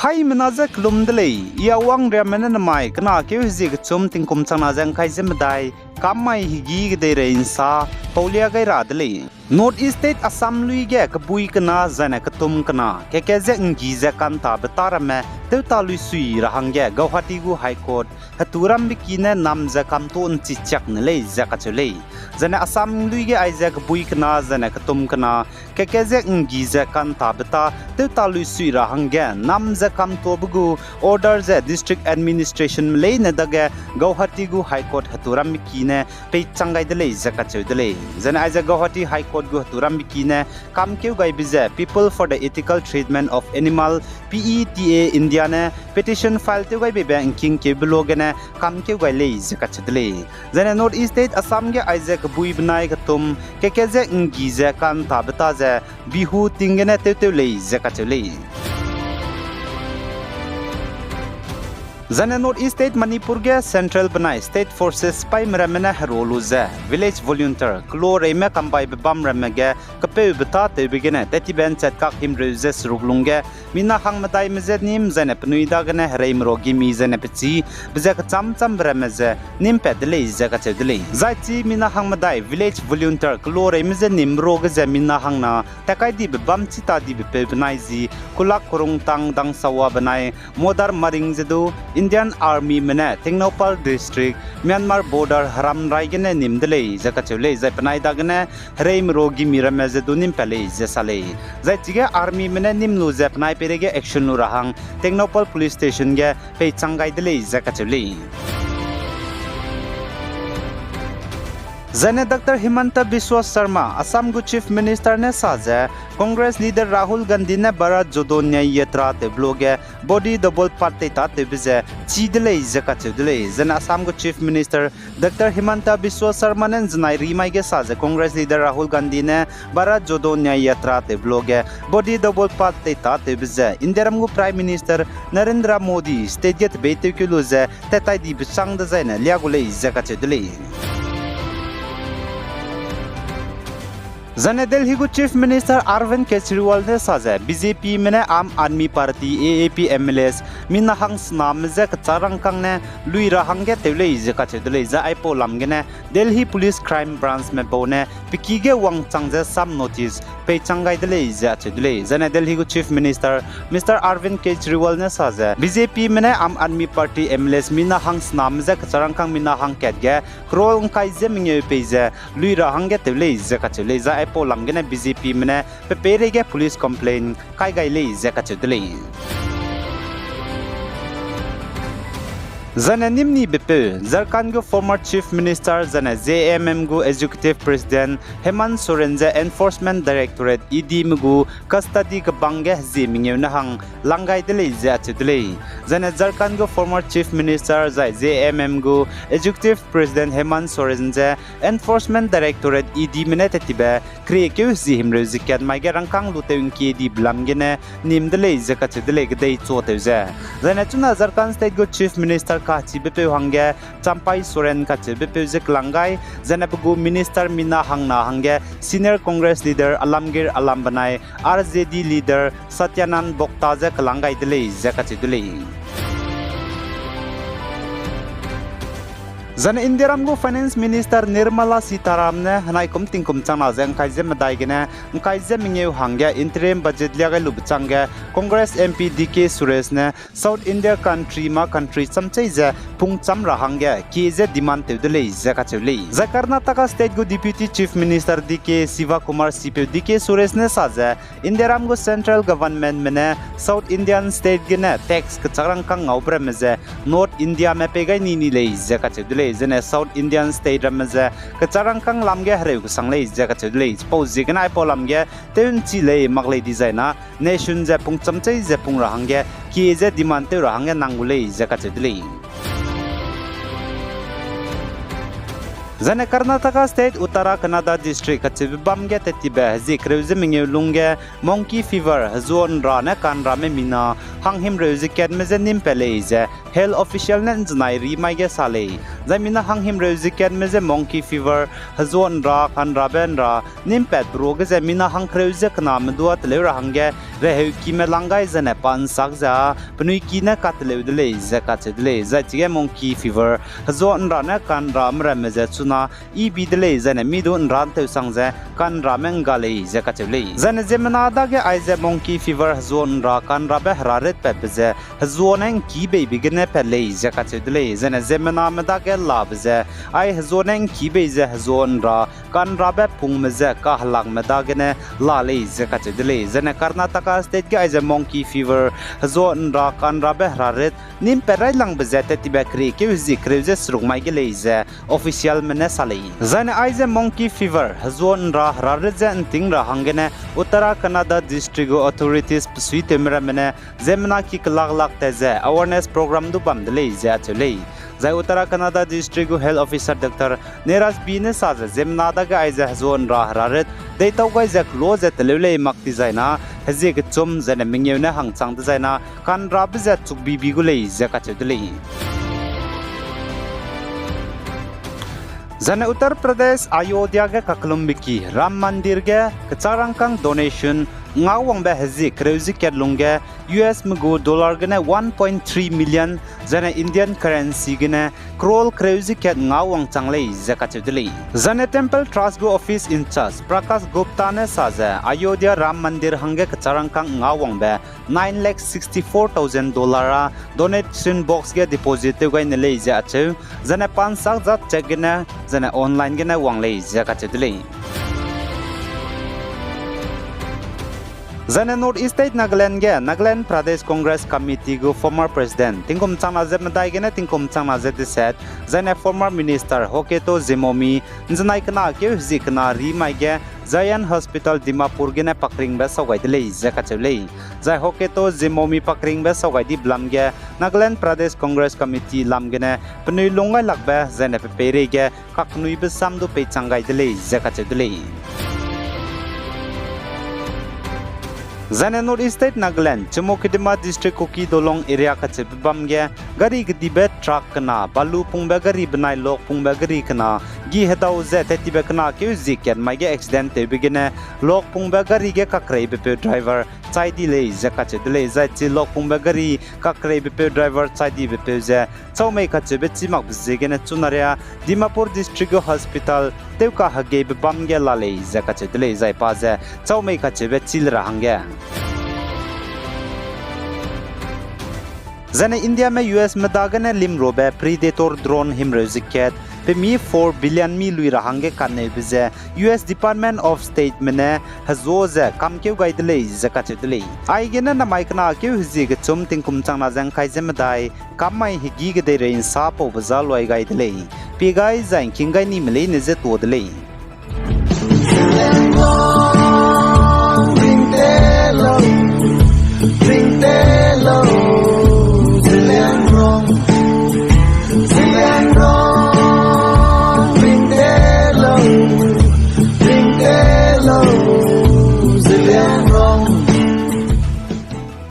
Hai menazak lumdelei ia wang remena namai kena keu hizig chum tingkum changna jang khai jemdai kamai higi gede re insa paulia gai radlei North East State Assam lui ge kabui kana zana katum kana ke je ngi je kan ta betara me teuta lui sui rahang ge Guwahati gu High Court haturam bikine nam je kam to un chi chak ne lei ja ka chulei zana Assam lui ge ai je kabui kana zana katum kana ke je ngi je kan ta beta teuta lui sui rahang ge nam je kam to bugu order je district administration lei ne dage Guwahati gu High Court haturam bikine pe changai de lei ja ka chudlei zana ai je Guwahati High Court gu haturam bikine kam keu gai bize people for the ethical treatment of animal PETA India ne petition file te gai be banking ke blog ne kam keu gai lei ja ka chudlei zana North East State Assam ge ai je bui bnai ka tum ke je ngi je kan ta beta je bihu tingene te lei ja ka chulei Zana North East State Manipur ge Central Banai State Forces Pai Mramena Herolu ze Village Volunteer Klo Reme Kambai Bam Ramege Kape Beta te begene Teti Ben Chat Kak Him Ruzes Ruglunge Mina Hang Matai Mizet Nim Zane Pnuida Gane Reim Rogi Mi Zane Peti Bizek Cham Cham Rameze Nim Pedle Zakatedle Zaiti Mina Hang Madai Village Volunteer Klo Remize Nim Roge Mina Hang Na Takai Di Bam Chita Di Benaizi Kulak Kurung Tang Dang Sawa Benai Modar Maring Zedu Indian Army mena Tingnopal district Myanmar border haram raigene nimdele zakachule zaipanai dagane reim rogi mirameze dunim pale zasale zaitige army mena nimnu zapnai perege action nu rahang Tingnopal police station ge pe changai dele zakachule Zane Dr. Himanta Biswa Sharma, Assam gu Chief Minister ne saje, Congress leader Rahul Gandhi ne Bharat Jodo Nyay Yatra te bloge, body double party ta te bize, chidele zakachudele. Zane Assam gu Chief Minister Dr. Himanta Biswa Sharma ne znai rimai ge saje, Congress leader Rahul Gandhi ne Bharat Jodo Nyay Yatra te bloge, body double party ta te bize. Indiaram gu Prime Minister Narendra Modi state get bete kuluze, tetai di bisang da zaine liagule zakachudele. Zane Delhi gu Chief Minister Arvind Kejriwal ne saje BJP mene Aam Aadmi Party AAP MLAs mina hang snam je charang kang ne lui rahang ge teule je ka chedule za aipo lam ge ne Delhi Police Crime Branch me bone piki ge wang chang je sam notice pe changai dele ja chedule zane Delhi gu Chief Minister Mr Arvind Kejriwal ne saje BJP mene Aam Aadmi Party MLAs mina hang snam je charang kang mina hang ket ge krol kai je mingye pe je lui rahang ge teule je ka chedule za po lamgene BJP mene pepere ge police complaint kai gai le zakachudle Zane Nimni Bepe, Zarkan gu former Chief Minister Zane ZMM gu Executive President Hemant Soren ze Enforcement Directorate ED mugu custody ka bangge Zeme nahang langai dele zachudle Zane Zarkan gu former Chief Minister Zai ZMM gu Executive President Hemant Soren ze Enforcement Directorate ED minete tibe kreke zihimre zikat maige rangkang luteung ki di blamgene nimdele zakachudle gdei choteuze Zane chuna Zarkan State gu Chief Minister ka chibepe hange champai soren ka chibepe jek langai zanapugu minister mina hangna hange senior congress leader alamgir alambanai RJD leader satyanand bokta jek langai dele jakachidule Zan Indiaram gu Finance Minister Nirmala Sitaram ne hanai kum tingkum changna jang kai jem dai gene kai jem mingeu hangya interim budget liaga lub changge Congress MP DK Suresh ne South India country ma country chamchai je pung cham ra hangya ki je demand te dele jaka chule za Karnataka State gu Deputy Chief Minister DK Siva Kumar CP DK Suresh ne saje Indiaram gu Central Government mene South Indian State gene tax ka charang kang ngaubre meze North India me pegai ni ni le jaka chule Zene South Indian State Ramaze Kacharang Kang Lamge Hare Sanglei Zakachule Pose Ziganai Polamge Ten Chile Maglei Designer Nation Zapung Chamche Zapung Rahange Kieze Dimante Rahanga Nangule Zakachule Zane Karnataka State Uttara Kannada District Kachibamge Tetibe Zikreuze Mingelunge Monkey Fever Zone Rane Kanrame Mina Hanghim Reuze Kedmeze Nimpeleze health official nen znai ri mai ge sale zamina hanghim reuziket me je monkey fever hazon ra khan ra ben ra nim pet bro ge zamina hang kreuze kana mduat le ra hangge re ki me langai zane pan sak za pnui ki na kat le de le za ka che de le za chi monkey fever hazon ra na kan ra mra me je chuna I bi de le zane mi dun ran te sang za kan ra meng ga le za ka che le zane zemna da ge ai ze monkey fever hazon ra kan ra be hararet pe ze hazon en ki be bigene pe le za ka che de le zane zemna me da ge lab ze ai hazon en ki be ze hazon ra kan ra be phung me ze ka halang me da ge ne la le za ka che de le zane karnataka state ge ai ze monkey fever hazon ra kan ra be hararet nim pe rai lang be ze te ti be kri ke zi kre ze srung mai ge le ze official me ne sale zane ai ze monkey fever hazon ra hararet ze ting ra hangene Uttara Kannada district authorities psui temra mene zemna ki klag lag te ze awareness program du bam dele ze atule zai Uttara Kannada district health officer Dr. Neeraj B ne sa zemna da ga aiza hazon ra hararet dei tau ga ze close at lele makti zaina haze ge chum zane mingyew ne hangchang da zaina kan ra bi ze chuk bi bi gu le ze ka chedele Zane Uttar Pradesh Ayodhya ge kaklum Ram Mandir ge kacharangkang donation ngawang be hazi kreuzi kedlunge US mgu dollar gene 1.3 million zane Indian currency gene crore kreuzi ked ngawang changle zakachudli zane temple trust go office in charge Prakash Gupta ne saza Ayodhya Ram Mandir hange kacharangkang ngawang be $964,000 donation box ge deposit ge ne le ja achu zane 5 sak zat check gene zane online gene wangle zakachudli Zane North East State Nagaland ge Nagaland Pradesh Congress Committee go former president Tingkum Changna Zemdai ge ne Tingkum Changna Zed set Zane former minister Hoketo Zemomi Njanai kana ke zikna ri mai ge Zayan Hospital Dimapur ge ne pakring be sogai de le zakachule Zai Hoketo Zemomi pakring be sogai di blam ge Nagaland Pradesh Congress Committee lam ge ne pnui longai lakbe zane pe pere ge kaknui be samdu pe changai de le zakachule Zane North East State Nagaland Chumokidima District Koki Dolong area ka chebam ge gari gdibe truck kana balu pungbe gari banai lok pungbe gari kana gi hedau ze tetibe kana ke ziken mai ge accident te begine lok pungbe gari ge kakrei be driver chai di le zaka chedle za chi lok pungbe gari kakrei be driver chai di be ze chomei ka chebe chimak zigene chunaria Dimapur District Hospital teuka hage be bam ge lale zaka chedle zai pa ze chomei ka chebe chilra hangge Zane India में US में दागने लिम रोबे predator drone himroziket पे मी 4 billion मी Louis रहांगे करने बिजे US Department of State में ने हजोज़े कम क्यों गाइडले ज़काचेदले आइगे न माइकना क्यों हिजी के चुम तिंकुम चांगना जंग खाइजे में दाई कम माइ हिगी के दे रहे इंसाप ओ बजाल वाई गाइडले पे गाइ जाइन किंगाई नी मिले निजे तोदले